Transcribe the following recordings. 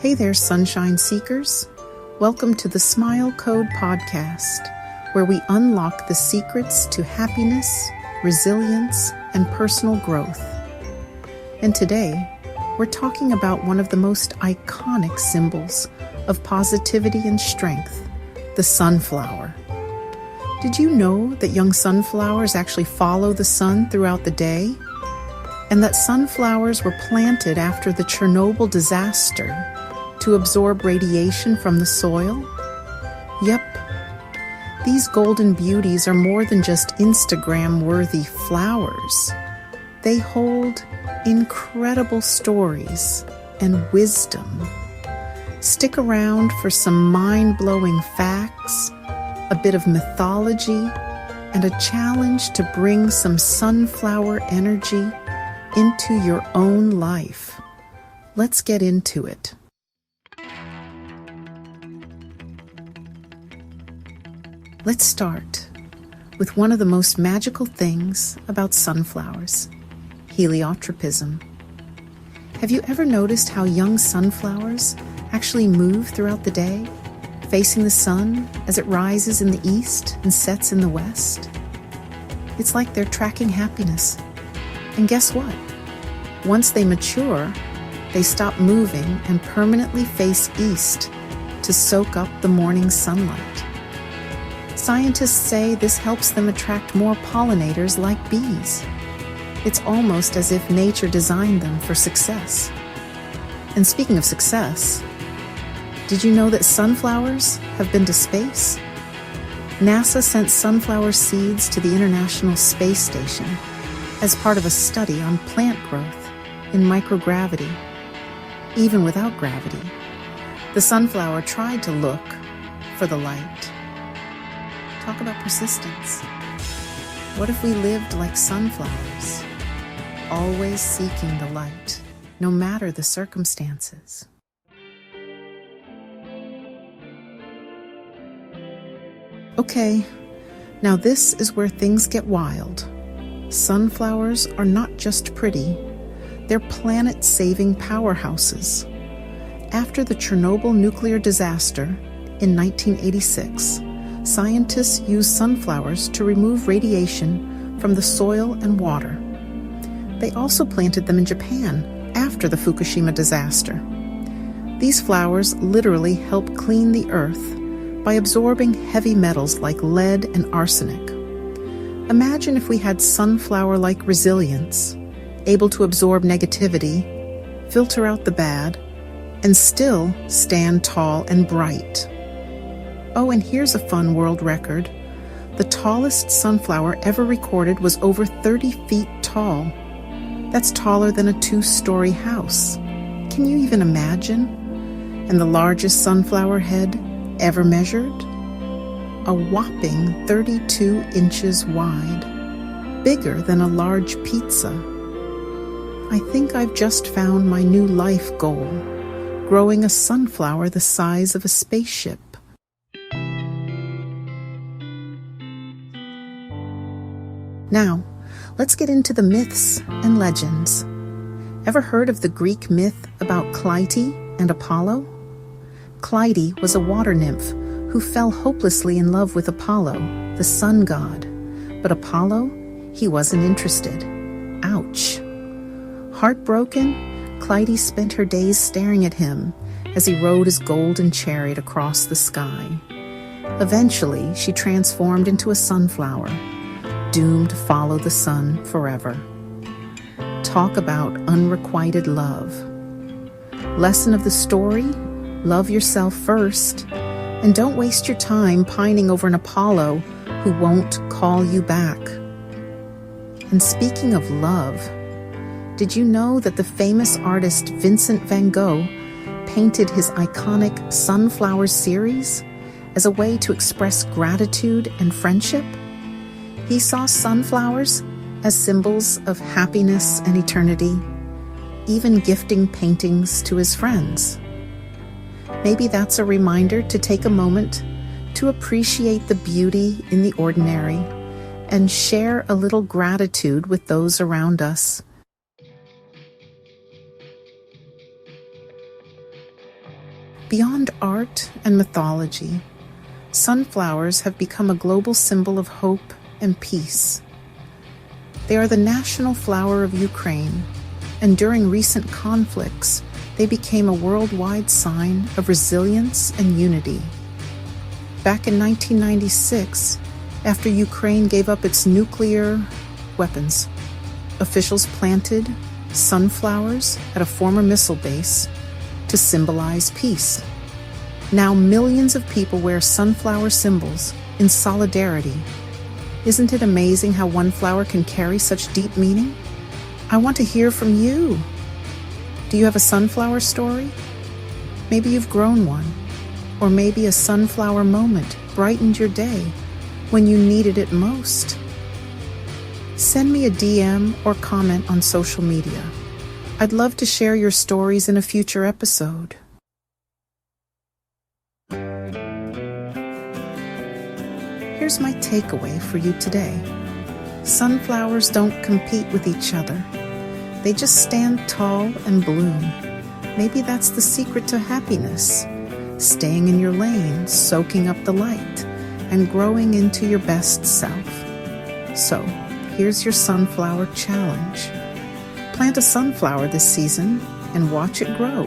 Hey there, sunshine seekers. Welcome to the Smile Code podcast, where we unlock the secrets to happiness, resilience, and personal growth. And today, we're talking about one of the most iconic symbols of positivity and strength, the sunflower. Did you know that young sunflowers actually follow the sun throughout the day? And that sunflowers were planted after the Chernobyl disaster to absorb radiation from the soil? Yep. These golden beauties are more than just Instagram-worthy flowers. They hold incredible stories and wisdom. Stick around for some mind-blowing facts, a bit of mythology, and a challenge to bring some sunflower energy into your own life. Let's get into it. Let's start with one of the most magical things about sunflowers, heliotropism. Have you ever noticed how young sunflowers actually move throughout the day, facing the sun as it rises in the east and sets in the west? It's like they're tracking happiness. And guess what? Once they mature, they stop moving and permanently face east to soak up the morning sunlight. Scientists say this helps them attract more pollinators like bees. It's almost as if nature designed them for success. And speaking of success, did you know that sunflowers have been to space? NASA sent sunflower seeds to the International Space Station as part of a study on plant growth in microgravity. Even without gravity, the sunflower tried to look for the light. Talk about persistence. What if we lived like sunflowers, always seeking the light, no matter the circumstances? Okay, now this is where things get wild. Sunflowers are not just pretty, they're planet-saving powerhouses. After the Chernobyl nuclear disaster in 1986, scientists used sunflowers to remove radiation from the soil and water. They also planted them in Japan after the Fukushima disaster. These flowers literally help clean the earth by absorbing heavy metals like lead and arsenic. Imagine if we had sunflower-like resilience, able to absorb negativity, filter out the bad, and still stand tall and bright. Oh, and here's a fun world record. The tallest sunflower ever recorded was over 30 feet tall. That's taller than a 2-story house. Can you even imagine? And the largest sunflower head ever measured? A whopping 32 inches wide, bigger than a large pizza. I think I've just found my new life goal, growing a sunflower the size of a spaceship. Now, let's get into the myths and legends. Ever heard of the Greek myth about Clytie and Apollo? Clytie was a water nymph who fell hopelessly in love with Apollo, the sun god. But Apollo, he wasn't interested. Ouch. Heartbroken, Clytie spent her days staring at him as he rode his golden chariot across the sky. Eventually, she transformed into a sunflower, doomed to follow the sun forever. Talk about unrequited love. Lesson of the story: love yourself first, and don't waste your time pining over an Apollo who won't call you back. And speaking of love, did you know that the famous artist Vincent van Gogh painted his iconic Sunflower series as a way to express gratitude and friendship? He saw sunflowers as symbols of happiness and eternity, even gifting paintings to his friends. Maybe that's a reminder to take a moment to appreciate the beauty in the ordinary and share a little gratitude with those around us. Beyond art and mythology, sunflowers have become a global symbol of hope and peace. They are the national flower of Ukraine, and during recent conflicts, they became a worldwide sign of resilience and unity. Back in 1996, after Ukraine gave up its nuclear weapons, officials planted sunflowers at a former missile base to symbolize peace. Now millions of people wear sunflower symbols in solidarity. Isn't it amazing how one flower can carry such deep meaning? I want to hear from you. Do you have a sunflower story? Maybe you've grown one, or maybe a sunflower moment brightened your day when you needed it most. Send me a DM or comment on social media. I'd love to share your stories in a future episode. Here's my takeaway for you today. Sunflowers don't compete with each other. They just stand tall and bloom. Maybe that's the secret to happiness. Staying in your lane, soaking up the light, and growing into your best self. So, here's your sunflower challenge. Plant a sunflower this season and watch it grow.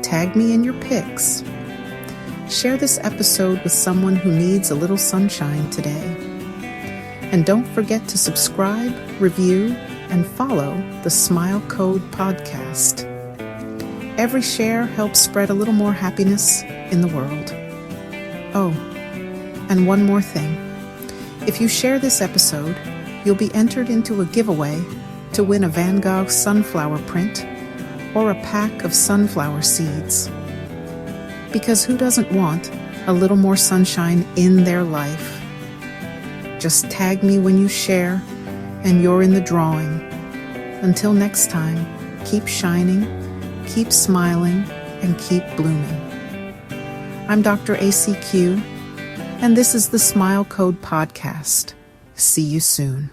Tag me in your pics. Share this episode with someone who needs a little sunshine today. And don't forget to subscribe, review, and follow the Smile Code podcast. Every share helps spread a little more happiness in the world. Oh, and one more thing. If you share this episode, you'll be entered into a giveaway to win a Van Gogh sunflower print or a pack of sunflower seeds. Because who doesn't want a little more sunshine in their life? Just tag me when you share, and you're in the drawing. Until next time, keep shining, keep smiling, and keep blooming. I'm Dr. ACQ, and this is the Smile Code Podcast. See you soon.